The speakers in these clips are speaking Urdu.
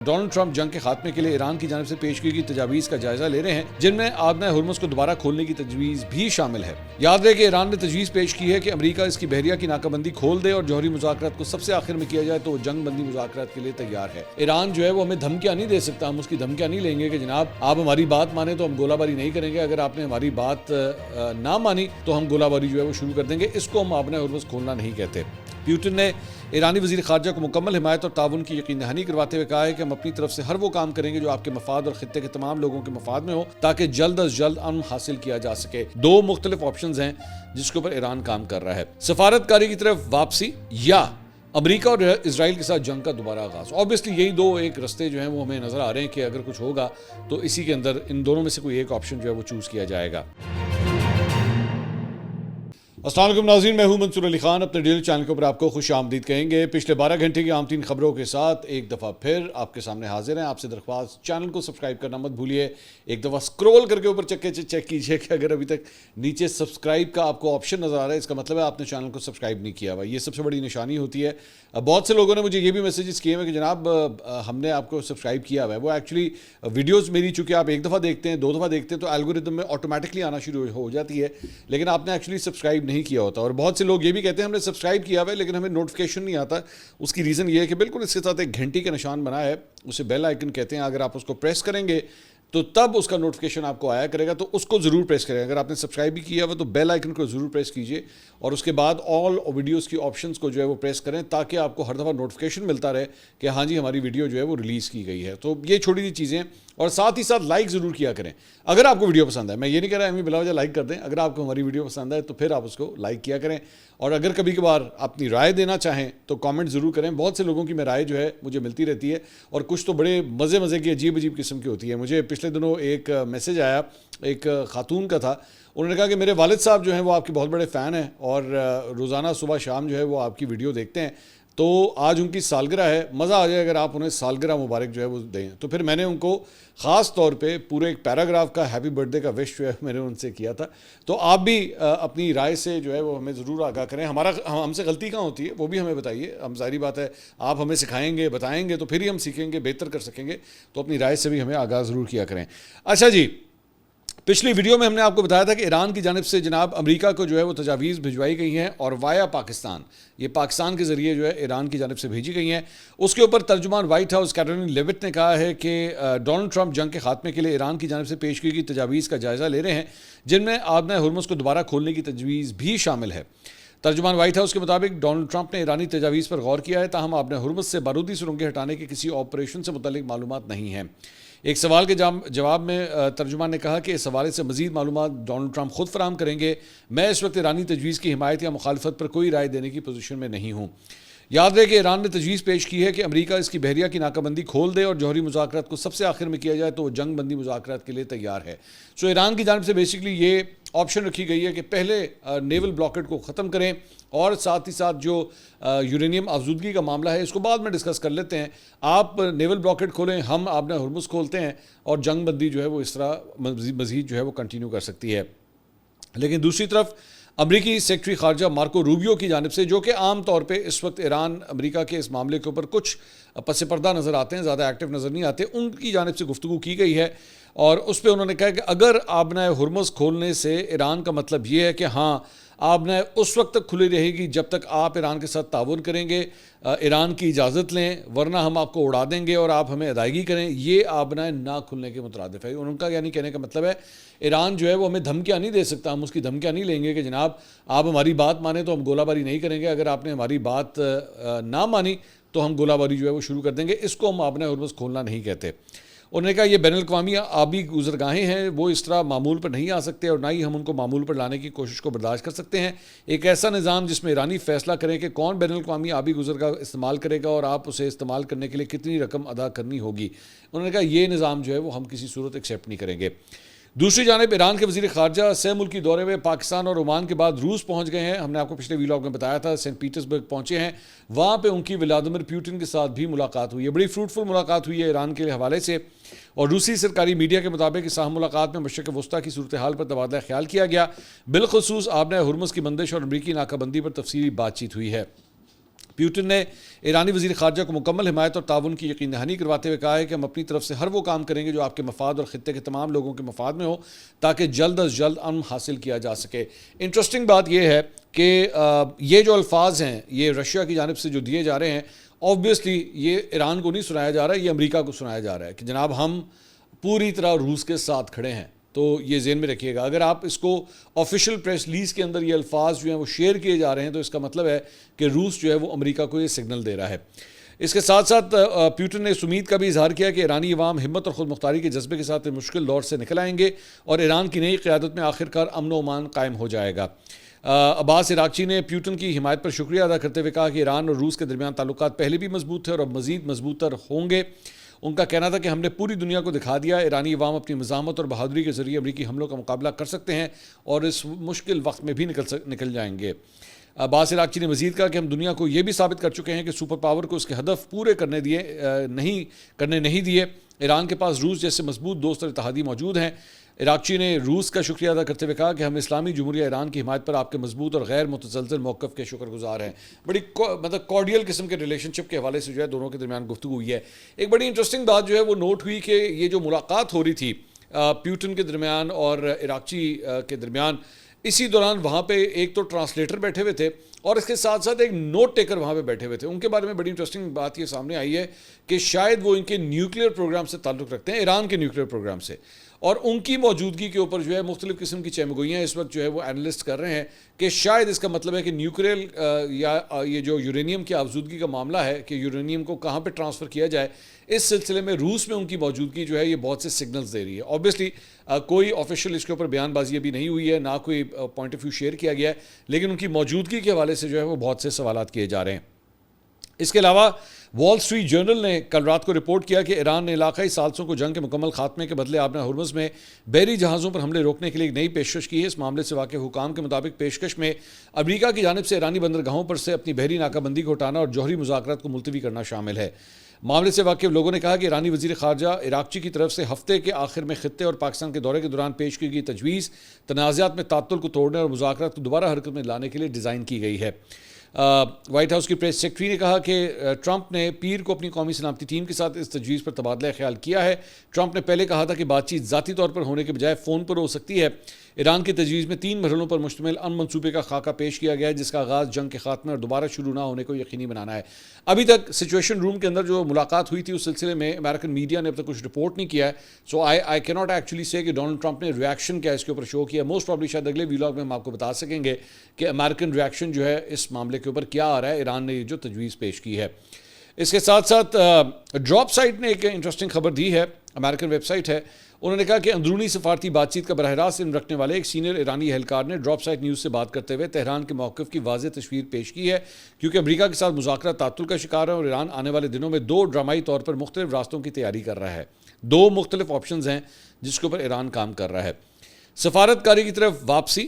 ڈونلڈ ٹرمپ جنگ کے خاتمے کے لیے ایران کی جانب سے پیش کی گئی تجاویز کا جائزہ لے رہے ہیں، جن میں آبنہ ہرمز کو دوبارہ کھولنے کی تجویز بھی شامل ہے۔ یاد رہے کہ ایران نے تجویز پیش کی ہے کہ امریکہ اس کی بحریہ کی ناکہ بندی کھول دے اور جوہری مذاکرات کو سب سے آخر میں کیا جائے تو وہ جنگ بندی مذاکرات کے لیے تیار ہے۔ ایران جو ہے وہ ہمیں دھمکیاں نہیں دے سکتا، ہم اس کی دھمکیاں نہیں لیں گے کہ جناب آپ ہماری بات مانیں تو ہم گولہ باری نہیں کریں گے، اگر آپ نے ہماری بات نہ مانی تو ہم گولہ باری جو ہے وہ شروع کر دیں گے۔ اس کو ہم آبنہ ہرمز کھولنا نہیں کہتے۔ پیوٹن نے ایرانی وزیر خارجہ کو مکمل حمایت اور تعاون کی یقین دہانی کرواتے ہوئے کہا ہے کہ ہم اپنی طرف سے ہر وہ کام کریں گے جو آپ کے مفاد اور خطے کے تمام لوگوں کے مفاد میں ہو تاکہ جلد از جلد امن حاصل کیا جا سکے۔ دو مختلف آپشنز ہیں جس کے اوپر ایران کام کر رہا ہے: سفارتکاری کی طرف واپسی یا امریکہ اور اسرائیل کے ساتھ جنگ کا دوبارہ آغاز۔ اوبیسلی یہی دو ایک رستے جو ہیں وہ ہمیں نظر آ رہے ہیں کہ اگر کچھ ہوگا تو اسی کے اندر ان دونوں میں سے کوئی ایک آپشن جو ہے وہ چوز کیا جائے گا۔ السلام علیکم ناظرین، میں ہوں منصور علی خان، اپنے ڈیلی چینل کے اوپر آپ کو خوش آمدید کہیں گے۔ پچھلے 12 گھنٹے کی عام ترین خبروں کے ساتھ ایک دفعہ پھر آپ کے سامنے حاضر ہیں۔ آپ سے درخواست چینل کو سبسکرائب کرنا مت بھولیے، ایک دفعہ سکرول کر کے اوپر چیک کیجئے کہ اگر ابھی تک نیچے سبسکرائب کا آپ کو آپشن نظر آ رہا ہے، اس کا مطلب ہے آپ نے چینل کو سبسکرائب نہیں کیا ہوا۔ یہ سب سے بڑی نشانی ہوتی ہے۔ بہت سے لوگوں نے مجھے یہ بھی میسیجز کیے ہیں کہ جناب ہم نے آپ کو سبسکرائب کیا ہوا ہے۔ وہ ایکچولی ویڈیوز میری چونکہ آپ ایک دفعہ دیکھتے ہیں، دو دفعہ دیکھتے ہیں تو الگورتھم میں آٹومیٹکلی آنا شروع ہو جاتی ہے، لیکن آپ نے ایکچولی سبسکرائب نہیں کیا ہوتا۔ اور بہت سے لوگ یہ بھی کہتے ہیں ہم نے سبسکرائب کیا ہوا ہے لیکن ہمیں نوٹیفیکیشن نہیں آتا۔ اس کی ریزن یہ ہے کہ بالکل اس کے ساتھ ایک گھنٹی کا نشان بنا ہے، اسے بیل آئیکن کہتے ہیں۔ اگر آپ اس کو پریس کریں گے تو تب اس کا نوٹیفیکیشن آپ کو آیا کرے گا، تو اس کو ضرور پریس کریں۔ اگر آپ نے سبسکرائب بھی کیا ہوا تو بیل آئیکن کو ضرور پریس کیجئے اور اس کے بعد آل ویڈیوز کی آپشنز کو جو ہے وہ پریس کریں تاکہ آپ کو ہر دفعہ نوٹیفیکیشن ملتا رہے کہ ہاں جی ہماری ویڈیو جو ہے وہ ریلیز کی گئی ہے۔ تو یہ چھوٹی سی چیزیں، اور ساتھ ہی ساتھ لائک ضرور کیا کریں اگر آپ کو ویڈیو پسند ہے۔ میں یہ نہیں کہہ رہا ہمیں بلا وجہ لائک کر دیں، اگر آپ کو ہماری ویڈیو پسند ہے تو پھر آپ اس کو لائک کیا کریں، اور اگر کبھی کبھار اپنی رائے دینا چاہیں تو کامنٹ ضرور کریں۔ بہت سے لوگوں کی میں رائے جو ہے مجھے ملتی رہتی ہے، اور کچھ تو بڑے مزے کی عجیب قسم کی ہوتی ہے۔ مجھے پچھلے دنوں ایک میسیج آیا ایک خاتون کا تھا، انہوں نے کہا کہ میرے والد صاحب جو ہیں وہ آپ کے بہت بڑے فین ہیں اور روزانہ صبح شام جو ہے وہ آپ کی ویڈیو دیکھتے ہیں، تو آج ان کی سالگرہ ہے، مزہ آ جائے اگر آپ انہیں سالگرہ مبارک جو ہے وہ دیں۔ تو پھر میں نے ان کو خاص طور پہ پورے ایک پیراگراف کا ہیپی برتھ ڈے کا وش جو ہے میں نے ان سے کیا تھا۔ تو آپ بھی اپنی رائے سے جو ہے وہ ہمیں ضرور آگاہ کریں۔ ہم سے غلطی کہاں ہوتی ہے وہ بھی ہمیں بتائیے۔ ہم ظاہری بات ہے آپ ہمیں سکھائیں گے، بتائیں گے تو پھر ہی ہم سیکھیں گے، بہتر کر سکیں گے، تو اپنی رائے سے بھی ہمیں آگاہ ضرور کیا کریں۔ اچھا جی، پچھلی ویڈیو میں ہم نے آپ کو بتایا تھا کہ ایران کی جانب سے جناب امریکہ کو جو ہے وہ تجاویز بھجوائی گئی ہیں اور وایا پاکستان، یہ پاکستان کے ذریعے جو ہے ایران کی جانب سے بھیجی گئی ہیں۔ اس کے اوپر ترجمان وائٹ ہاؤس کیٹرین لیوٹ نے کہا ہے کہ ڈونلڈ ٹرمپ جنگ کے خاتمے کے لیے ایران کی جانب سے پیش کی گئی تجاویز کا جائزہ لے رہے ہیں، جن میں آبنہ ہرمز کو دوبارہ کھولنے کی تجویز بھی شامل ہے۔ ترجمان وائٹ ہاؤس کے مطابق ڈونلڈ ٹرمپ نے ایرانی تجاویز پر غور کیا ہے، تاہم آبنہ ہرمز سے بارودی سرنگیں ہٹانے کے کسی آپریشن سے متعلق معلومات نہیں ہیں۔ ایک سوال کے جواب میں ترجمان نے کہا کہ اس حوالے سے مزید معلومات ڈونلڈ ٹرمپ خود فراہم کریں گے۔ میں اس وقت ایرانی تجویز کی حمایت یا مخالفت پر کوئی رائے دینے کی پوزیشن میں نہیں ہوں۔ یاد رہے کہ ایران نے تجویز پیش کی ہے کہ امریکہ اس کی بحریہ کی ناکہ بندی کھول دے اور جوہری مذاکرات کو سب سے آخر میں کیا جائے تو وہ جنگ بندی مذاکرات کے لیے تیار ہے۔ سو ایران کی جانب سے بیسیکلی یہ آپشن رکھی گئی ہے کہ پہلے نیول بلاکیڈ کو ختم کریں اور ساتھ ہی ساتھ جو یورینیم آزودگی کا معاملہ ہے اس کو بعد میں ڈسکس کر لیتے ہیں۔ آپ نیول بلاکیڈ کھولیں، ہم آبنہ ہرمز کھولتے ہیں، اور جنگ بندی جو ہے وہ اس طرح مزید جو ہے وہ کنٹینیو کر سکتی ہے۔ لیکن دوسری طرف امریکی سیکرٹری خارجہ مارکو روبیو کی جانب سے، جو کہ عام طور پہ اس وقت ایران امریکہ کے اس معاملے کے اوپر کچھ پس پردہ نظر آتے ہیں، زیادہ ایکٹیو نظر نہیں آتے، ان کی جانب سے گفتگو کی گئی ہے، اور اس پہ انہوں نے کہا کہ اگر آبنہ ہرمز کھولنے سے ایران کا مطلب یہ ہے کہ ہاں آبنہ اس وقت تک کھلی رہے گی جب تک آپ ایران کے ساتھ تعاون کریں گے، ایران کی اجازت لیں، ورنہ ہم آپ کو اڑا دیں گے اور آپ ہمیں ادائیگی کریں، یہ آبنہ نہ کھلنے کے مترادف ہے۔ ان کا یعنی کہنے کا مطلب ہے ایران جو ہے وہ ہمیں دھمکیاں نہیں دے سکتا، ہم اس کی دھمکیاں نہیں لیں گے کہ جناب آپ ہماری بات مانیں تو ہم گولہ باری نہیں کریں گے، اگر آپ نے ہماری بات نہ مانی تو ہم گولہ باری جو ہے وہ شروع کر دیں گے۔ اس کو ہم آبنہ ہرمز کھولنا نہیں کہتے۔ انہوں نے کہا یہ بین الاقوامی آبی گزرگاہیں ہیں، وہ اس طرح معمول پر نہیں آ سکتے اور نہ ہی ہم ان کو معمول پر لانے کی کوشش کو برداشت کر سکتے ہیں۔ ایک ایسا نظام جس میں ایرانی فیصلہ کریں کہ کون بین الاقوامی آبی گزرگاہ استعمال کرے گا اور آپ اسے استعمال کرنے کے لیے کتنی رقم ادا کرنی ہوگی، انہوں نے کہا یہ نظام جو ہے وہ ہم کسی صورت ایکسیپٹ نہیں کریں گے۔ دوسری جانب ایران کے وزیر خارجہ سہ ملکی دورے میں پاکستان اور عمان کے بعد روس پہنچ گئے ہیں۔ ہم نے آپ کو پچھلے ویلاگ میں بتایا تھا سینٹ پیٹرزبرگ پہنچے ہیں، وہاں پہ ان کی ولادیمیر پیوٹن کے ساتھ بھی ملاقات ہوئی ہے، بڑی فروٹفل ملاقات ہوئی ہے ایران کے حوالے سے، اور روسی سرکاری میڈیا کے مطابق اس اہم ملاقات میں مشرق وسطیٰ کی صورتحال پر تبادلہ خیال کیا گیا، بالخصوص آبنہ ہرمز کی بندش اور امریکی ناکہ بندی پر تفصیلی بات چیت ہوئی ہے۔ پیوٹن نے ایرانی وزیر خارجہ کو مکمل حمایت اور تعاون کی یقین دہانی کرواتے ہوئے کہا ہے کہ ہم اپنی طرف سے ہر وہ کام کریں گے جو آپ کے مفاد اور خطے کے تمام لوگوں کے مفاد میں ہو تاکہ جلد از جلد امن حاصل کیا جا سکے. انٹرسٹنگ بات یہ ہے کہ یہ جو الفاظ ہیں یہ رشیا کی جانب سے جو دیے جا رہے ہیں آبویسلی یہ ایران کو نہیں سنایا جا رہا ہے, یہ امریکہ کو سنایا جا رہا ہے کہ جناب ہم پوری طرح روس کے ساتھ کھڑے ہیں. تو یہ ذہن میں رکھیے گا, اگر آپ اس کو آفیشیل پریس ریلیز کے اندر یہ الفاظ جو ہیں وہ شیئر کیے جا رہے ہیں تو اس کا مطلب ہے کہ روس جو ہے وہ امریکہ کو یہ سگنل دے رہا ہے. اس کے ساتھ ساتھ پیوٹن نے اس امید کا بھی اظہار کیا کہ ایرانی عوام ہمت اور خود مختاری کے جذبے کے ساتھ مشکل دور سے نکل آئیں گے اور ایران کی نئی قیادت میں آخرکار امن و امان قائم ہو جائے گا. عباس عراقچی نے پیوٹن کی حمایت پر شکریہ ادا کرتے ہوئے کہا کہ ایران اور روس کے درمیان تعلقات پہلے بھی مضبوط تھے اور اب مزید مضبوط تر ہوں گے. ان کا کہنا تھا کہ ہم نے پوری دنیا کو دکھا دیا ایرانی عوام اپنی مزاحمت اور بہادری کے ذریعے امریکی حملوں کا مقابلہ کر سکتے ہیں اور اس مشکل وقت میں بھی نکل جائیں گے. عباس عراقچی نے مزید کہا کہ ہم دنیا کو یہ بھی ثابت کر چکے ہیں کہ سپر پاور کو اس کے ہدف پورے کرنے نہیں دیے. ایران کے پاس روس جیسے مضبوط دوست اور اتحادی موجود ہیں. عراقچی نے روس کا شکریہ ادا کرتے ہوئے کہا کہ ہم اسلامی جمہوریہ ایران کی حمایت پر آپ کے مضبوط اور غیر متزلزل موقف کے شکر گزار ہیں. بڑی کارڈیل قسم کے ریلیشن شپ کے حوالے سے جو ہے دونوں کے درمیان گفتگو ہوئی ہے. ایک بڑی انٹرسٹنگ بات جو ہے وہ نوٹ ہوئی کہ یہ جو ملاقات ہو رہی تھی پیوٹن کے درمیان اور عراقچی کے درمیان, اسی دوران وہاں پہ ایک تو ٹرانسلیٹر بیٹھے ہوئے تھے اور اس کے ساتھ ساتھ ایک نوٹ ٹیکر وہاں پہ بیٹھے ہوئے تھے. ان کے بارے میں بڑی انٹرسٹنگ بات یہ سامنے آئی ہے کہ شاید وہ ان کے نیوکلیئر پروگرام سے تعلق رکھتے ہیں, ایران کے نیوکلیئر پروگرام سے, اور ان کی موجودگی کے اوپر جو ہے مختلف قسم کی چہمگوئیاں اس وقت جو ہے وہ اینالسٹ کر رہے ہیں کہ شاید اس کا مطلب ہے کہ نیوکلیئر یا یہ جو یورینیم کی آفزودگی کا معاملہ ہے کہ یورینیم کو کہاں پہ ٹرانسفر کیا جائے, اس سلسلے میں روس میں ان کی موجودگی جو ہے یہ بہت سے سگنلز دے رہی ہے. آبویسلی کوئی آفیشیل اس کے اوپر بیان بازی ابھی نہیں ہوئی ہے, نہ کوئی پوائنٹ آف ویو شیئر کیا گیا ہے, لیکن ان کی موجودگی کے حوالے سے جو ہے وہ بہت سے سوالات کیے جا رہے ہیں. اس کے علاوہ وال اسٹریٹ جرنل نے کل رات کو رپورٹ کیا کہ ایران نے علاقائی ثالثوں کو جنگ کے مکمل خاتمے کے بدلے آبنہ ہرمز میں بحری جہازوں پر حملے روکنے کے لیے ایک نئی پیشکش کی ہے. اس معاملے سے واقع حکام کے مطابق پیشکش میں امریکہ کی جانب سے ایرانی بندرگاہوں پر سے اپنی بحری ناکہ بندی کو ہٹانا اور جوہری مذاکرات کو ملتوی کرنا شامل ہے. معاملے سے واقف لوگوں نے کہا کہ ایرانی وزیر خارجہ عراقچی کی طرف سے ہفتے کے آخر میں خطے اور پاکستان کے دورے کے دوران پیش کی گئی تجویز تنازعات میں تعطل کو توڑنے اور مذاکرات کو دوبارہ حرکت میں لانے کے لیے ڈیزائن کی گئی ہے. وائٹ ہاؤس کی پریس سیکرٹری نے کہا کہ ٹرمپ نے پیر کو اپنی قومی سلامتی ٹیم کے ساتھ اس تجویز پر تبادلہ خیال کیا ہے. ٹرمپ نے پہلے کہا تھا کہ بات چیت ذاتی طور پر ہونے کے بجائے فون پر ہو سکتی ہے. ایران کی تجویز میں 3 مرحلوں پر مشتمل منصوبے کا خاکہ پیش کیا گیا ہے جس کا آغاز جنگ کے خاتمے اور دوبارہ شروع نہ ہونے کو یقینی بنانا ہے. ابھی تک سچویشن روم کے اندر جو ملاقات ہوئی تھی اس سلسلے میں امریکن میڈیا نے اب تک کچھ رپورٹ نہیں کیا ہے. سو آئی کی ناٹ ایکچولی سے کہ ڈونلڈ ٹرمپ نے ریئیکشن کیا اس کے اوپر شو کیا. موسٹ پرابلی شاید اگلے ویلاگ میں ہم آپ کو بتا سکیں گے کہ امریکن ریئیکشن جو ہے اس معاملے کے اوپر کیا آ رہا ہے, ایران نے جو تجویز پیش کی ہے. اس کے ساتھ ساتھ ڈراپ سائٹ نے ایک انٹرسٹنگ خبر دی ہے, امریکن ویب سائٹ ہے. انہوں نے کہا کہ اندرونی سفارتی بات چیت کا براہ راست علم رکھنے والے ایک سینئر ایرانی اہلکار نے ڈراپ سائٹ نیوز سے بات کرتے ہوئے تہران کے موقف کی واضح تصویر پیش کی ہے کیونکہ امریکہ کے ساتھ مذاکرات تعطل کا شکار ہے اور ایران آنے والے دنوں میں 2 ڈرامائی طور پر مختلف راستوں کی تیاری کر رہا ہے. 2 مختلف آپشنز ہیں جس کے اوپر ایران کام کر رہا ہے. سفارتکاری کی طرف واپسی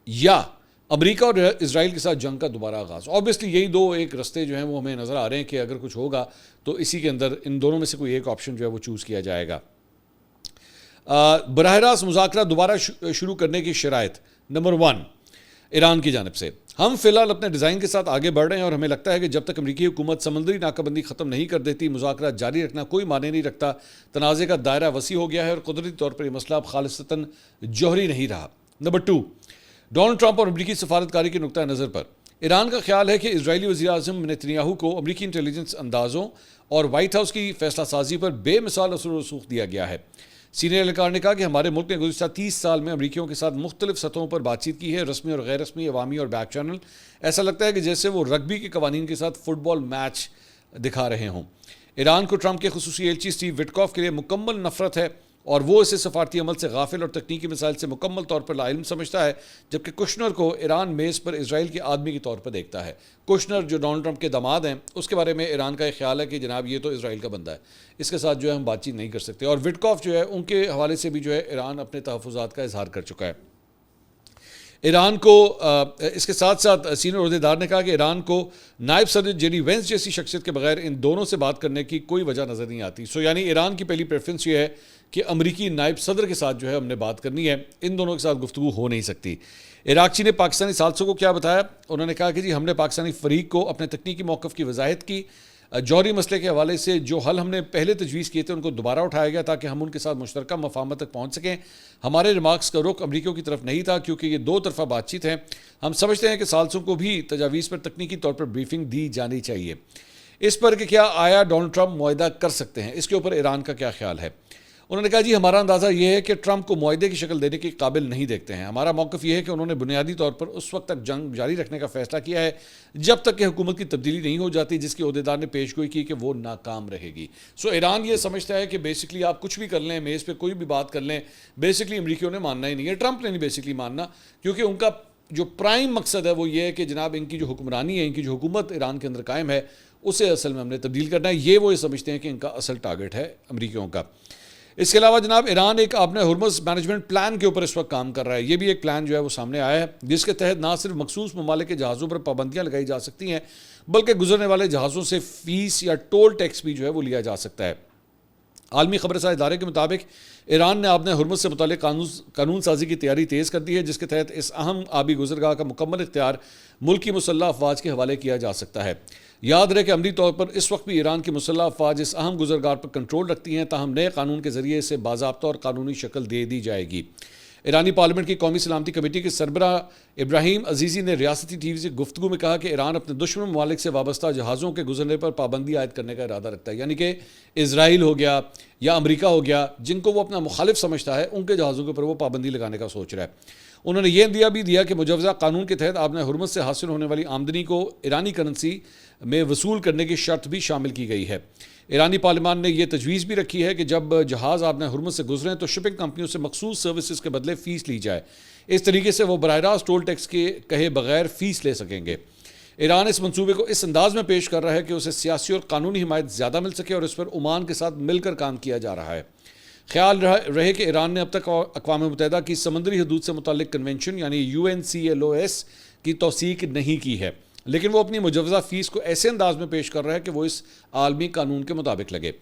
یا امریکہ اور اسرائیل کے ساتھ جنگ کا دوبارہ آغاز. آبویسلی یہی 2 ایک رستے جو ہیں وہ ہمیں نظر آ رہے ہیں کہ اگر کچھ ہوگا تو اسی کے اندر ان دونوں میں سے کوئی ایک آپشن جو ہے وہ چوز کیا جائے گا. براہ راست مذاکرات دوبارہ شروع کرنے کی شرائط. نمبر 1 ایران کی جانب سے ہم فی الحال اپنے ڈیزائن کے ساتھ آگے بڑھ رہے ہیں اور ہمیں لگتا ہے کہ جب تک امریکی حکومت سمندری ناکہ بندی ختم نہیں کر دیتی مذاکرات جاری رکھنا کوئی معنی نہیں رکھتا. تنازع کا دائرہ وسیع ہو گیا ہے اور قدرتی طور پر یہ مسئلہ اب خالصتاً جوہری نہیں رہا. نمبر 2 ڈونلڈ ٹرمپ اور امریکی سفارتکاری کے نقطہ نظر پر ایران کا خیال ہے کہ اسرائیلی وزیر اعظم نیتنیاہو کو امریکی انٹیلیجنس اندازوں اور وائٹ ہاؤس کی فیصلہ سازی پر بے مثال اثر و رسوخ دیا گیا ہے. سینئر اہلکار نے کہا کہ ہمارے ملک نے گزشتہ 30 سال میں امریکیوں کے ساتھ مختلف سطحوں پر بات چیت کی ہے, رسمی اور غیر رسمی, عوامی اور بیک چینل. ایسا لگتا ہے کہ جیسے وہ رگبی کے قوانین کے ساتھ فٹ بال میچ دکھا رہے ہوں. ایران کو ٹرمپ کے خصوصی ایلچی اسٹیو وٹکاف کے لیے مکمل نفرت ہے اور وہ اسے سفارتی عمل سے غافل اور تکنیکی مسائل سے مکمل طور پر لاعلم سمجھتا ہے, جبکہ کشنر کو ایران میز پر اسرائیل کے آدمی کے طور پر دیکھتا ہے. کشنر جو ڈونلڈ ٹرمپ کے داماد ہیں اس کے بارے میں ایران کا ایک خیال ہے کہ جناب یہ تو اسرائیل کا بندہ ہے, اس کے ساتھ جو ہے ہم بات چیت نہیں کر سکتے. اور وٹکاف جو ہے ان کے حوالے سے بھی جو ہے ایران اپنے تحفظات کا اظہار کر چکا ہے. ایران کو اس کے ساتھ ساتھ سینئر عہدیدار نے کہا کہ ایران کو نائب صدر جے ڈی وینس جیسی شخصیت کے بغیر ان دونوں سے بات کرنے کی کوئی وجہ نظر نہیں آتی. یعنی ایران کی پہلی پریفرنس یہ ہے کہ امریکی نائب صدر کے ساتھ جو ہے ہم نے بات کرنی ہے, ان دونوں کے ساتھ گفتگو ہو نہیں سکتی. عراقچی نے پاکستانی ثالثوں کو کیا بتایا؟ انہوں نے کہا کہ جی ہم نے پاکستانی فریق کو اپنے تکنیکی موقف کی وضاحت کی. جوہری مسئلے کے حوالے سے جو حل ہم نے پہلے تجویز کیے تھے ان کو دوبارہ اٹھایا گیا تاکہ ہم ان کے ساتھ مشترکہ مفاہمت تک پہنچ سکیں. ہمارے ریمارکس کا رخ امریکیوں کی طرف نہیں تھا کیونکہ یہ دو طرفہ بات چیت ہے. ہم سمجھتے ہیں کہ ثالثوں کو بھی تجاویز پر تکنیکی طور پر بریفنگ دی جانی چاہیے. اس پر کہ کیا آیا ڈونلڈ ٹرمپ معاہدہ کر سکتے ہیں, اس کے اوپر ایران کا کیا خیال ہے؟ انہوں نے کہا جی ہمارا اندازہ یہ ہے کہ ٹرمپ کو معاہدے کی شکل دینے کے قابل نہیں دیکھتے ہیں. ہمارا موقف یہ ہے کہ انہوں نے بنیادی طور پر اس وقت تک جنگ جاری رکھنے کا فیصلہ کیا ہے جب تک کہ حکومت کی تبدیلی نہیں ہو جاتی جس کی عہدیدار نے پیش گوئی کی کہ وہ ناکام رہے گی. ایران یہ سمجھتا ہے کہ بیسکلی آپ کچھ بھی کر لیں, میز پہ کوئی بھی بات کر لیں, بیسکلی امریکیوں نے ماننا ہی نہیں ہے, ٹرمپ نے نہیں بیسکلی ماننا, کیونکہ ان کا جو پرائم مقصد ہے وہ یہ ہے کہ جناب ان کی جو حکمرانی ہے, ان کی جو حکومت ایران کے اندر قائم ہے, اسے اصل میں ہم نے تبدیل کرنا ہے. یہ سمجھتے ہیں کہ ان کا اصل ٹارگٹ ہے امریکیوں کا. اس کے علاوہ جناب ایران ایک اپنے ہرمز مینجمنٹ پلان کے اوپر اس وقت کام کر رہا ہے. یہ بھی ایک پلان جو ہے وہ سامنے آیا ہے جس کے تحت نہ صرف مخصوص ممالک کے جہازوں پر پابندیاں لگائی جا سکتی ہیں بلکہ گزرنے والے جہازوں سے فیس یا ٹول ٹیکس بھی جو ہے وہ لیا جا سکتا ہے. عالمی خبرساز ادارے کے مطابق ایران نے اپنے ہرمز سے متعلق قانون سازی کی تیاری تیز کر دی ہے جس کے تحت اس اہم آبی گزرگاہ کا مکمل اختیار ملکی مسلح افواج کے حوالے کیا جا سکتا ہے. یاد رہے کہ عملی طور پر اس وقت بھی ایران کی مسلح افواج اس اہم گزرگاہ پر کنٹرول رکھتی ہیں, تاہم نئے قانون کے ذریعے اسے باضابطہ اور قانونی شکل دے دی جائے گی. ایرانی پارلیمنٹ کی قومی سلامتی کمیٹی کے سربراہ ابراہیم عزیزی نے ریاستی ٹی وی سے گفتگو میں کہا کہ ایران اپنے دشمن ممالک سے وابستہ جہازوں کے گزرنے پر پابندی عائد کرنے کا ارادہ رکھتا ہے. یعنی کہ اسرائیل ہو گیا یا امریکہ ہو گیا, جن کو وہ اپنا مخالف سمجھتا ہے, ان کے جہازوں کے اوپر وہ پابندی لگانے کا سوچ رہا ہے. انہوں نے یہ بھی دیا کہ مجوزہ قانون کے تحت آپ نے ہرمز سے حاصل ہونے والی آمدنی کو ایرانی کرنسی میں وصول کرنے کی شرط بھی شامل کی گئی ہے. ایرانی پارلیمان نے یہ تجویز بھی رکھی ہے کہ جب جہاز آپ نے ہرمز سے گزریں تو شپنگ کمپنیوں سے مخصوص سروسز کے بدلے فیس لی جائے. اس طریقے سے وہ براہ راست ٹول ٹیکس کے کہے بغیر فیس لے سکیں گے. ایران اس منصوبے کو اس انداز میں پیش کر رہا ہے کہ اسے سیاسی اور قانونی حمایت زیادہ مل سکے اور اس پر عمان کے ساتھ مل کر کام کیا جا رہا ہے. خیال رہے کہ ایران نے اب تک اقوام متحدہ کی سمندری حدود سے متعلق کنونشن یعنی UNCLOS کی توثیق نہیں کی ہے, لیکن وہ اپنی مجوزہ فیس کو ایسے انداز میں پیش کر رہا ہے کہ وہ اس عالمی قانون کے مطابق لگے.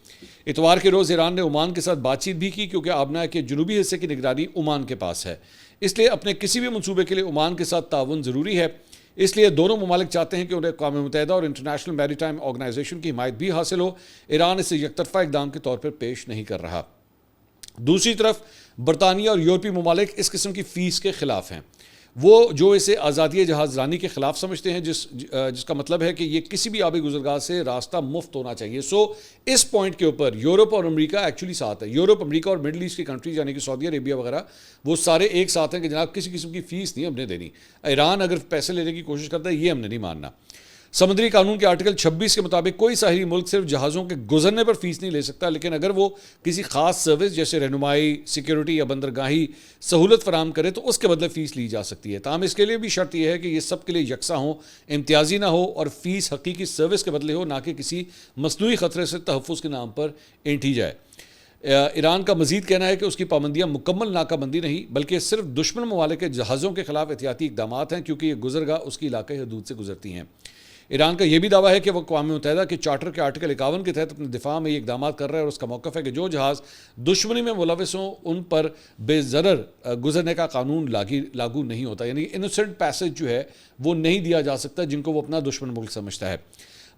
اتوار کے روز ایران نے عمان کے ساتھ بات چیت بھی کی کیونکہ آبنا کے جنوبی حصے کی نگرانی عمان کے پاس ہے, اس لیے اپنے کسی بھی منصوبے کے لیے عمان کے ساتھ تعاون ضروری ہے. اس لیے دونوں ممالک چاہتے ہیں کہ انہیں اقوام متحدہ اور انٹرنیشنل میری ٹائم آرگنائزیشن کی حمایت بھی حاصل ہو. ایران اسے یک طرفہ اقدام کے طور پر پیش نہیں کر رہا. دوسری طرف برطانیہ اور یورپی ممالک اس قسم کی فیس کے خلاف ہیں. وہ جو اسے آزادی جہاز رانی کے خلاف سمجھتے ہیں جس کا مطلب ہے کہ یہ کسی بھی آبی گزرگاہ سے راستہ مفت ہونا چاہیے. اس پوائنٹ کے اوپر یورپ اور امریکہ ایکچولی ساتھ ہے. یورپ, امریکہ اور مڈل ایسٹ کی کنٹریز یعنی کہ سعودی عربیہ وغیرہ وہ سارے ایک ساتھ ہیں کہ جناب کسی قسم کی فیس نہیں ہم نے دینی. ایران اگر پیسے لینے کی کوشش کرتا ہے یہ ہم نے نہیں ماننا. سمندری قانون کے آرٹیکل 26 کے مطابق کوئی ساحلی ملک صرف جہازوں کے گزرنے پر فیس نہیں لے سکتا, لیکن اگر وہ کسی خاص سروس جیسے رہنمائی, سیکیورٹی یا بندرگاہی سہولت فراہم کرے تو اس کے بدلے فیس لی جا سکتی ہے. تاہم اس کے لیے بھی شرط یہ ہے کہ یہ سب کے لیے یکساں ہو, امتیازی نہ ہو اور فیس حقیقی سروس کے بدلے ہو, نہ کہ کسی مصنوعی خطرے سے تحفظ کے نام پر اینٹھی جائے. ایران کا مزید کہنا ہے کہ اس کی پابندیاں مکمل ناکہ بندی نہیں بلکہ صرف دشمن ممالک کے جہازوں کے خلاف احتیاطی اقدامات ہیں کیونکہ یہ گزرگاہ اس کی علاقائی حدود سے گزرتی ہیں. ایران کا یہ بھی دعویٰ ہے کہ وہ اقوام متحدہ کے چارٹر کے آرٹیکل 51 کے تحت اپنے دفاع میں یہ اقدامات کر رہا ہے اور اس کا موقف ہے کہ جو جہاز دشمنی میں ملوث ہوں ان پر بے ضرر گزرنے کا قانون لاگو نہیں ہوتا. یعنی انوسنٹ پیسج جو ہے وہ نہیں دیا جا سکتا جن کو وہ اپنا دشمن ملک سمجھتا ہے.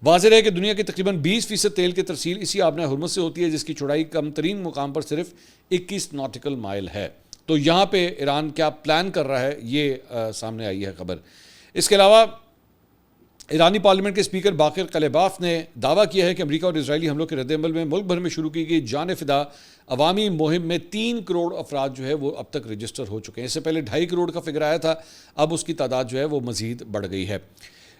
واضح ہے کہ دنیا کی تقریباً 20% تیل کی ترسیل اسی آبنہ ہرمز سے ہوتی ہے جس کی چوڑائی کم ترین مقام پر صرف 21 ناٹیکل مائل ہے. تو یہاں پہ ایران کیا پلان کر رہا ہے یہ سامنے آئی ہے خبر. اس کے علاوہ ایرانی پارلیمنٹ کے اسپیکر باقر قلیباف نے دعویٰ کیا ہے کہ امریکہ اور اسرائیلی حملوں کے رد عمل میں ملک بھر میں شروع کی گئی جان فدا عوامی مہم میں 3 کروڑ افراد جو ہے وہ اب تک رجسٹر ہو چکے ہیں. اس سے پہلے 2.5 کروڑ کا فگر آیا تھا, اب اس کی تعداد جو ہے وہ مزید بڑھ گئی ہے.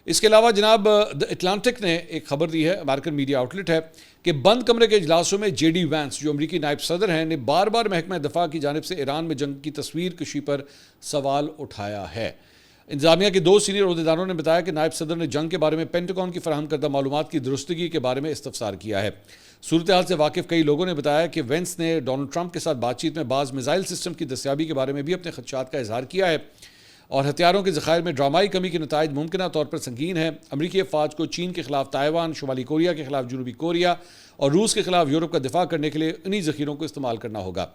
اس کے علاوہ جناب دی اٹلانٹک نے ایک خبر دی ہے, امریکن میڈیا آؤٹلیٹ ہے, کہ بند کمرے کے اجلاسوں میں جے ڈی وینس جو امریکی نائب صدر ہیں نے بار بار محکمہ دفاع کی جانب سے ایران میں جنگ کی تصویر کشی پر سوال اٹھایا ہے. انتظامیہ کے 2 سینئر عہدیداروں نے بتایا کہ نائب صدر نے جنگ کے بارے میں پینٹاگون کی فراہم کردہ معلومات کی درستگی کے بارے میں استفسار کیا ہے. صورتحال سے واقف کئی لوگوں نے بتایا کہ وینس نے ڈونلڈ ٹرمپ کے ساتھ بات چیت میں بعض میزائل سسٹم کی دستیابی کے بارے میں بھی اپنے خدشات کا اظہار کیا ہے. اور ہتھیاروں کے ذخائر میں ڈرامائی کمی کے نتائج ممکنہ طور پر سنگین ہیں۔ امریکی افواج کو چین کے خلاف تائیوان، شمالی کوریا کے خلاف جنوبی کوریا اور روس کے خلاف یورپ کا دفاع کرنے کے لیے انہی ذخیروں کو استعمال کرنا ہوگا۔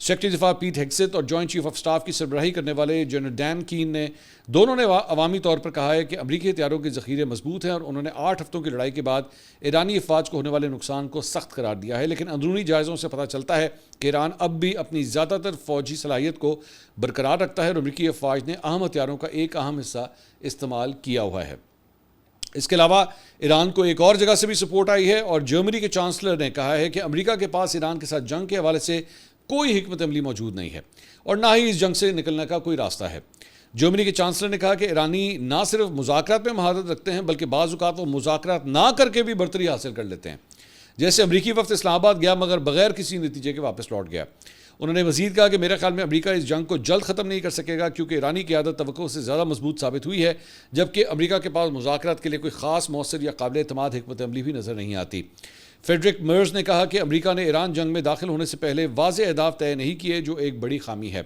سیکرٹری دفاع پیٹ ہیگسیت اور جوائنٹ چیف آف سٹاف کی سربراہی کرنے والے جنرل ڈین کین نے دونوں نے عوامی طور پر کہا ہے کہ امریکی ہتھیاروں کے ذخیرے مضبوط ہیں، اور انہوں نے 8 ہفتوں کی لڑائی کے بعد ایرانی افواج کو ہونے والے نقصان کو سخت قرار دیا ہے، لیکن اندرونی جائزوں سے پتہ چلتا ہے کہ ایران اب بھی اپنی زیادہ تر فوجی صلاحیت کو برقرار رکھتا ہے اور امریکی افواج نے اہم ہتھیاروں کا ایک اہم حصہ استعمال کیا ہوا ہے۔ اس کے علاوہ ایران کو ایک اور جگہ سے بھی سپورٹ آئی ہے، اور جرمنی کے چانسلر نے کہا ہے کہ امریکہ کے پاس ایران کے ساتھ جنگ کے حوالے سے کوئی حکمت عملی موجود نہیں ہے اور نہ ہی اس جنگ سے نکلنے کا کوئی راستہ ہے۔ جرمنی کے چانسلر نے کہا کہ ایرانی نہ صرف مذاکرات میں مہارت رکھتے ہیں بلکہ بعض اوقات وہ مذاکرات نہ کر کے بھی برتری حاصل کر لیتے ہیں، جیسے امریکی وفد اسلام آباد گیا مگر بغیر کسی نتیجے کے واپس لوٹ گیا۔ انہوں نے مزید کہا کہ میرے خیال میں امریکہ اس جنگ کو جلد ختم نہیں کر سکے گا کیونکہ ایرانی قیادت توقع سے زیادہ مضبوط ثابت ہوئی ہے، جبکہ امریکہ کے پاس مذاکرات کے لیے کوئی خاص مؤثر یا قابل اعتماد حکمت عملی بھی نظر نہیں آتی۔ فیڈرک مرز نے کہا کہ امریکہ نے ایران جنگ میں داخل ہونے سے پہلے واضح اہداف طے نہیں کیے، جو ایک بڑی خامی ہے۔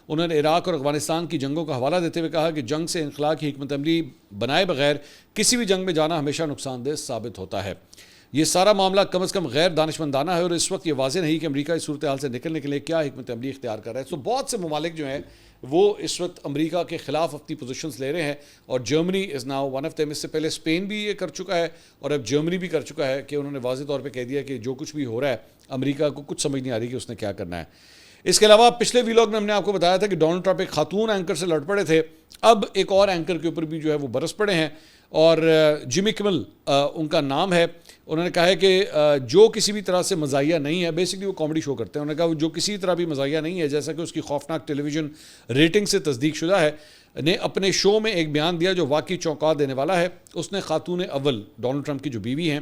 انہوں نے عراق اور افغانستان کی جنگوں کا حوالہ دیتے ہوئے کہا کہ جنگ سے انخلاء کی حکمت عملی بنائے بغیر کسی بھی جنگ میں جانا ہمیشہ نقصان دہ ثابت ہوتا ہے۔ یہ سارا معاملہ کم از کم غیر دانشمندانہ ہے اور اس وقت یہ واضح نہیں کہ امریکہ اس صورتحال سے نکلنے کے لیے کیا حکمت عملی اختیار کر رہا ہے۔ تو بہت سے ممالک جو ہیں وہ اس وقت امریکہ کے خلاف اپنی پوزیشنز لے رہے ہیں، اور Germany is now one of them. اس سے پہلے اسپین بھی یہ کر چکا ہے اور اب جرمنی بھی کر چکا ہے کہ انہوں نے واضح طور پہ کہہ دیا کہ جو کچھ بھی ہو رہا ہے امریکہ کو کچھ سمجھ نہیں آ رہی کہ اس نے کیا کرنا ہے۔ اس کے علاوہ پچھلے ویلاگ میں ہم نے آپ کو بتایا تھا کہ ڈونلڈ ٹرمپ ایک خاتون اینکر سے لڑ پڑے تھے، اب ایک اور اینکر کے اوپر بھی جو ہے وہ برس پڑے ہیں، اور جمی کمل ان کا نام ہے۔ انہوں نے کہا ہے کہ جو کسی بھی طرح سے مزاحیہ نہیں ہے، بیسکلی وہ کامیڈی شو کرتے ہیں، انہوں نے کہا وہ جو کسی طرح بھی مزاحیہ نہیں ہے، جیسا کہ اس کی خوفناک ٹیلی ویژن ریٹنگ سے تصدیق شدہ ہے، نے اپنے شو میں ایک بیان دیا جو واقعی چونکا دینے والا ہے۔ اس نے خاتون اول ڈونلڈ ٹرمپ کی جو بیوی ہیں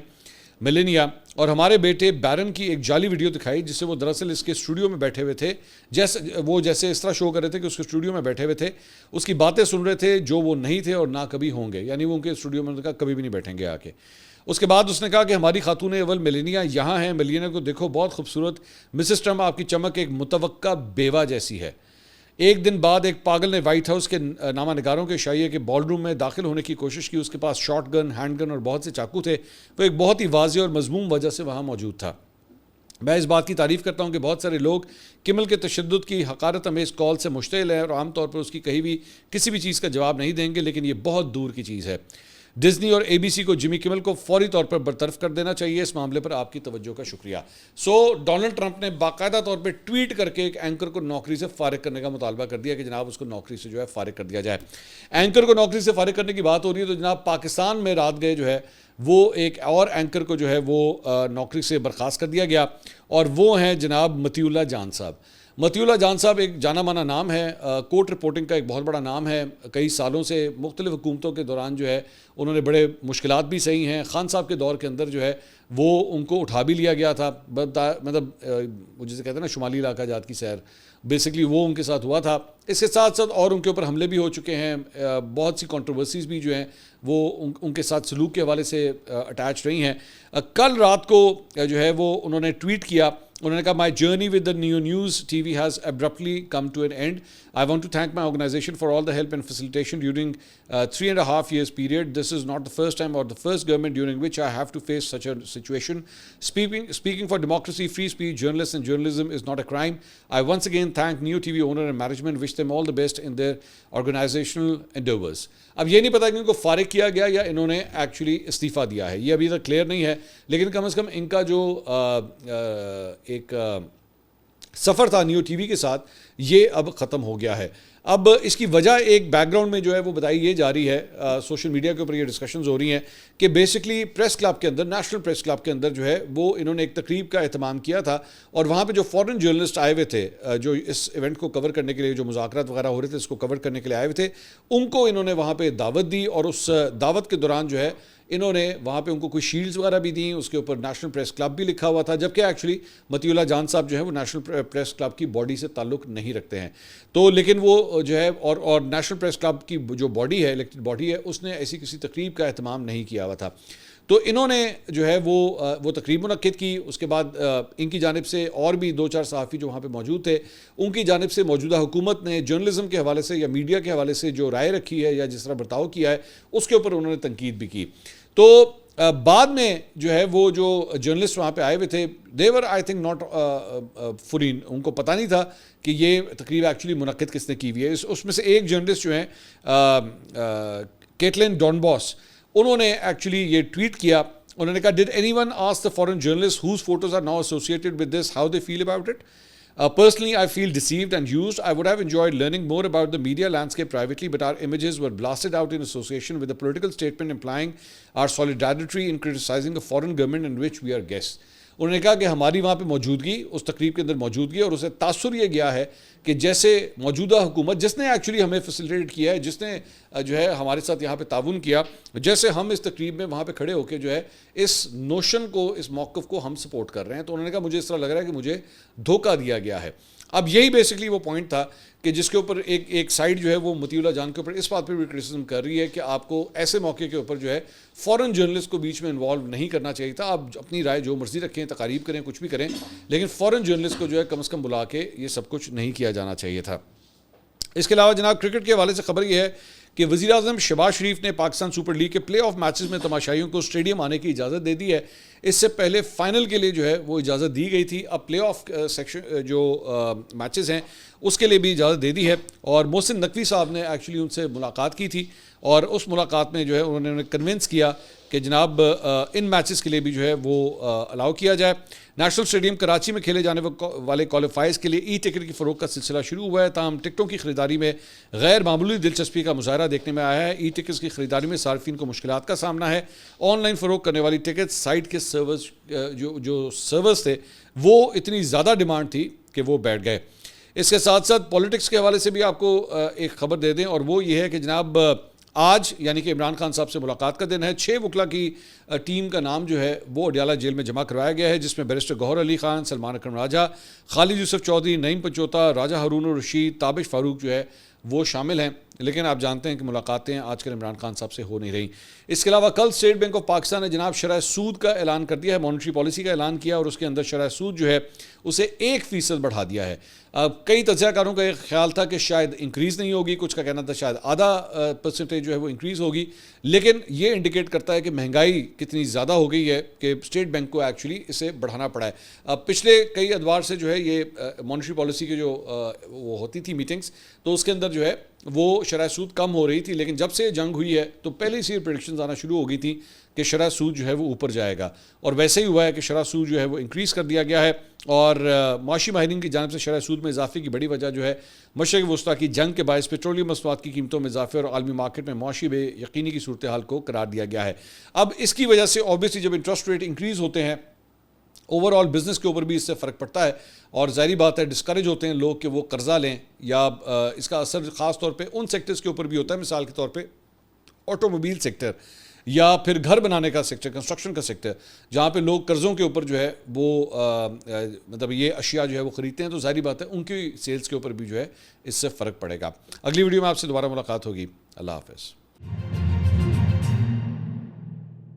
میلینیا اور ہمارے بیٹے بیرن کی ایک جعلی ویڈیو دکھائی، جس سے وہ دراصل اس کے اسٹوڈیو میں بیٹھے ہوئے تھے، جیسے اس طرح شو کر رہے تھے کہ اس کے اسٹوڈیو میں بیٹھے ہوئے تھے، اس کی باتیں سن رہے تھے جو وہ نہیں تھے اور نہ کبھی ہوں گے، یعنی وہ ان کے اسٹوڈیو میں کہا کبھی بھی نہیں بیٹھیں گے آ کے۔ اس کے بعد اس نے کہا کہ ہماری خاتون اول میلینیا یہاں ہیں، میلینیا کو دیکھو بہت خوبصورت، مسز ٹرمپ آپ کی چمک ایک متوقع بیوہ جیسی ہے۔ ایک دن بعد ایک پاگل نے وائٹ ہاؤس کے نامہ نگاروں کے اشاریے کے بال روم میں داخل ہونے کی کوشش کی، اس کے پاس شاٹ گن، ہینڈ گن اور بہت سے چاقو تھے، وہ ایک بہت ہی واضح اور مضموم وجہ سے وہاں موجود تھا۔ میں اس بات کی تعریف کرتا ہوں کہ بہت سارے لوگ کمل کے تشدد کی حقارت امیز کال سے مشتعل ہیں اور عام طور پر اس کی کہی ہوئی کسی بھی چیز کا جواب نہیں دیں گے، لیکن یہ بہت دور کی چیز ہے۔ ڈزنی اور اے بی سی کو جمی کمل کو فوری طور پر برطرف کر دینا چاہیے۔ اس معاملے پر آپ کی توجہ کا شکریہ۔ ڈونلڈ ٹرمپ نے باقاعدہ طور پہ ٹویٹ کر کے ایک اینکر کو نوکری سے فارغ کرنے کا مطالبہ کر دیا کہ جناب اس کو نوکری سے جو ہے فارغ کر دیا جائے۔ اینکر کو نوکری سے فارغ کرنے کی بات ہو رہی ہے تو جناب پاکستان میں رات گئے جو ہے وہ ایک اور اینکر کو جو ہے وہ نوکری سے برخاست کر دیا گیا، اور وہ ہیں جناب مطیع اللہ جان صاحب۔ مطیع اللہ جان صاحب ایک جانا مانا نام ہے، کورٹ رپورٹنگ کا ایک بہت بڑا نام ہے، کئی سالوں سے مختلف حکومتوں کے دوران جو ہے انہوں نے بڑے مشکلات بھی سہی ہیں۔ خان صاحب کے دور کے اندر جو ہے وہ ان کو اٹھا بھی لیا گیا تھا، مطلب جسے کہتے ہیں نا شمالی علاقہ جات کی سیر، بیسکلی وہ ان کے ساتھ ہوا تھا۔ اس کے ساتھ ساتھ اور ان کے اوپر حملے بھی ہو چکے ہیں، بہت سی کنٹروورسیز بھی جو ہیں وہ ان کے ساتھ سلوک کے حوالے سے اٹیچ رہی ہیں۔ کل رات کو جو ہے وہ انہوں نے ٹویٹ کیا، انہوں نے کہا my journey with the new news T V has abruptly come to an end. I want to thank my organization for all the help and facilitation during 3.5 years period. This is not the first time or the first government during which I have to face such a situation. Speaking for democracy, free speech, journalists and journalism is not a crime. I once again thank Neo TV owner and management, wish them all the best in their organizational endeavors. اب یہ نہیں پتا کہ ان کو فارغ کیا گیا یا انہوں نے ایکچولی استعفیٰ دیا ہے، یہ ابھی تک کلیئر نہیں ہے، لیکن کم از کم ان کا جو ایک سفر تھا نیو ٹی وی کے ساتھ یہ اب ختم ہو گیا ہے۔ اب اس کی وجہ ایک بیک گراؤنڈ میں جو ہے وہ بتائی یہ جا رہی ہے، سوشل میڈیا کے اوپر یہ ڈسکشنز ہو رہی ہیں کہ بیسکلی پریس کلب کے اندر، نیشنل پریس کلب کے اندر جو ہے وہ انہوں نے ایک تقریب کا اہتمام کیا تھا، اور وہاں پہ جو فورن جرنلسٹ آئے ہوئے تھے جو اس ایونٹ کو کور کرنے کے لیے، جو مذاکرات وغیرہ ہو رہے تھے اس کو کور کرنے کے لیے آئے ہوئے تھے، ان کو انہوں نے وہاں پہ دعوت دی، اور اس دعوت کے دوران جو ہے انہوں نے وہاں پہ ان کو کوئی شیلڈز وغیرہ بھی دیں، اس کے اوپر نیشنل پریس کلب بھی لکھا ہوا تھا، جبکہ ایکچولی مطیع اللہ جان صاحب جو ہے وہ نیشنل پریس کلب کی باڈی سے تعلق نہیں رکھتے ہیں، تو لیکن وہ جو ہے اور نیشنل پریس کلب کی جو باڈی ہے، الیکٹڈ باڈی ہے، اس نے ایسی کسی تقریب کا اہتمام نہیں کیا ہوا تھا۔ تو انہوں نے جو ہے وہ تقریب منعقد کی. اس کے بعد ان کی جانب سے اور بھی 2-4 صحافی جو وہاں پہ موجود تھے, ان کی جانب سے موجودہ حکومت نے جرنلزم کے حوالے سے یا میڈیا کے حوالے سے جو رائے رکھی ہے یا جس طرح برتاؤ کیا ہے اس کے اوپر انہوں نے تنقید بھی کی. تو بعد میں جو ہے وہ جو جرنلسٹ وہاں پہ آئے ہوئے تھے, دیور آئی تھنک ناٹ فلی, ان کو پتہ نہیں تھا کہ یہ تقریب ایکچولی منعقد کس نے کی ہوئی ہے. اس میں سے ایک جرنلسٹ جو ہیں کیٹلن ڈونباس, انہوں نے ایکچولی یہ ٹویٹ کیا. انہوں نے کہا, did anyone ask the foreign journalist whose photos are now associated with this how they feel about it. Personally, I feel deceived and used. I would have enjoyed learning more about the media landscape privately, but our images were blasted out in association with a political statement implying our solidarity in criticizing a foreign government in which we are guests. انہوں نے کہا کہ ہماری وہاں پہ موجودگی, اس تقریب کے اندر موجودگی, اور اسے تاثر یہ گیا ہے کہ جیسے موجودہ حکومت جس نے ایکچولی ہمیں فیسیلیٹیٹ کیا ہے, جس نے جو ہے ہمارے ساتھ یہاں پہ تعاون کیا, جیسے ہم اس تقریب میں وہاں پہ کھڑے ہو کے جو ہے اس نوشن کو, اس موقف کو ہم سپورٹ کر رہے ہیں. تو انہوں نے کہا مجھے اس طرح لگ رہا ہے کہ مجھے دھوکہ دیا گیا ہے. اب یہی بیسکلی وہ پوائنٹ تھا کہ جس کے اوپر ایک سائڈ جو ہے وہ مطیع اللہ جان کے اوپر اس بات پہ بھی کرٹیسزم کر رہی ہے کہ آپ کو ایسے موقع کے اوپر جو ہے فورن جرنلسٹ کو بیچ میں انوالو نہیں کرنا چاہیے تھا. آپ اپنی رائے جو مرضی رکھیں, تقاریب کریں, کچھ بھی کریں, لیکن فورن جرنلسٹ کو جو ہے کم از کم بلا کے یہ سب کچھ نہیں کیا جانا چاہیے تھا. اس کے علاوہ جناب کرکٹ کے حوالے سے خبر یہ ہے کہ وزیر اعظم شہباز شریف نے پاکستان سپر لیگ کے پلے آف میچز میں تماشائیوں کو اسٹیڈیم آنے کی اجازت دے دی ہے. اس سے پہلے فائنل کے لیے جو ہے وہ اجازت دی گئی تھی. اب پلے آف سیکشن جو میچز ہیں اس کے لیے بھی اجازت دے دی ہے. اور محسن نقوی صاحب نے ایکچولی ان سے ملاقات کی تھی, اور اس ملاقات میں جو ہے انہوں نے انہیں کنونس کیا کہ جناب ان میچز کے لیے بھی جو ہے وہ الاؤ کیا جائے. نیشنل اسٹیڈیم کراچی میں کھیلے جانے والے کوالیفائرز کے لیے ای ٹکٹ کی فروخت کا سلسلہ شروع ہوا ہے. تاہم ٹکٹوں کی خریداری میں غیر معمولی دلچسپی کا مظاہرہ دیکھنے میں آیا ہے. ای ٹکٹس کی خریداری میں صارفین کو مشکلات کا سامنا ہے. آن لائن فروخت کرنے والی ٹکٹ سائٹ کے سرورز جو سرورز تھے وہ اتنی زیادہ ڈیمانڈ تھی کہ وہ بیٹھ گئے. اس کے ساتھ ساتھ پولیٹکس کے حوالے سے بھی آپ کو ایک خبر دے دیں, اور وہ یہ ہے کہ جناب آج یعنی کہ عمران خان صاحب سے ملاقات کا دن ہے. 6 وکلا کی ٹیم کا نام جو ہے وہ اڈیالہ جیل میں جمع کروایا گیا ہے, جس میں بیرسٹر گوہر علی خان, سلمان اکرم راجہ, خالد یوسف چودھری, نعیم پنچوتا, راجہ ہارون الرشید, تابش فاروق جو ہے وہ شامل ہیں. لیکن آپ جانتے ہیں کہ ملاقاتیں آج کل عمران خان صاحب سے ہو نہیں رہیں. اس کے علاوہ کل اسٹیٹ بینک آف پاکستان نے جناب شرح سود کا اعلان کر دیا ہے, مانیٹری پالیسی کا اعلان کیا, اور اس کے اندر شرح سود جو ہے اسے 1% بڑھا دیا ہے. کئی تجزیہ کاروں کا ایک خیال تھا کہ شاید انکریز نہیں ہوگی, کچھ کا کہنا تھا شاید آدھا پرسنٹیج جو ہے وہ انکریز ہوگی, لیکن یہ انڈیکیٹ کرتا ہے کہ مہنگائی کتنی زیادہ ہو گئی ہے کہ اسٹیٹ بینک کو ایکچولی اسے بڑھانا پڑا ہے. پچھلے کئی ادوار سے جو ہے یہ مانیٹری پالیسی کی جو وہ ہوتی تھی میٹنگز, تو اس کے اندر جو ہے وہ شرح سود کم ہو رہی تھی, لیکن جب سے جنگ ہوئی ہے تو پہلے سے پریڈکشنز آنا شروع ہو گئی تھیں کہ شرح سود جو ہے وہ اوپر جائے گا, اور ویسے ہی ہوا ہے کہ شرح سود جو ہے وہ انکریز کر دیا گیا ہے. اور معاشی ماہرین کی جانب سے شرح سود میں اضافے کی بڑی وجہ جو ہے مشرق وسطیٰ کی جنگ کے باعث پیٹرولیم مصنوعات کی قیمتوں میں اضافے اور عالمی مارکیٹ میں معاشی بے یقینی کی صورتحال کو قرار دیا گیا ہے. اب اس کی وجہ سے اوبیسلی جب انٹرسٹ ریٹ انکریز ہوتے ہیں اوور آل بزنس کے اوپر بھی اس سے فرق پڑتا ہے, اور ظاہری بات ہے ڈسکریج ہوتے ہیں لوگ کہ وہ قرضہ لیں, یا اس کا اثر خاص طور پہ ان سیکٹرز کے اوپر بھی ہوتا ہے, مثال کے طور پہ آٹو موبائل سیکٹر یا پھر گھر بنانے کا سیکٹر, کنسٹرکشن کا سیکٹر, جہاں پہ لوگ قرضوں کے اوپر جو ہے وہ مطلب یہ اشیاء جو ہے وہ خریدتے ہیں, تو ظاہری بات ہے ان کی سیلز کے اوپر بھی جو ہے اس سے فرق پڑے گا. اگلی ویڈیو میں آپ سے دوبارہ ملاقات ہوگی. اللہ حافظ.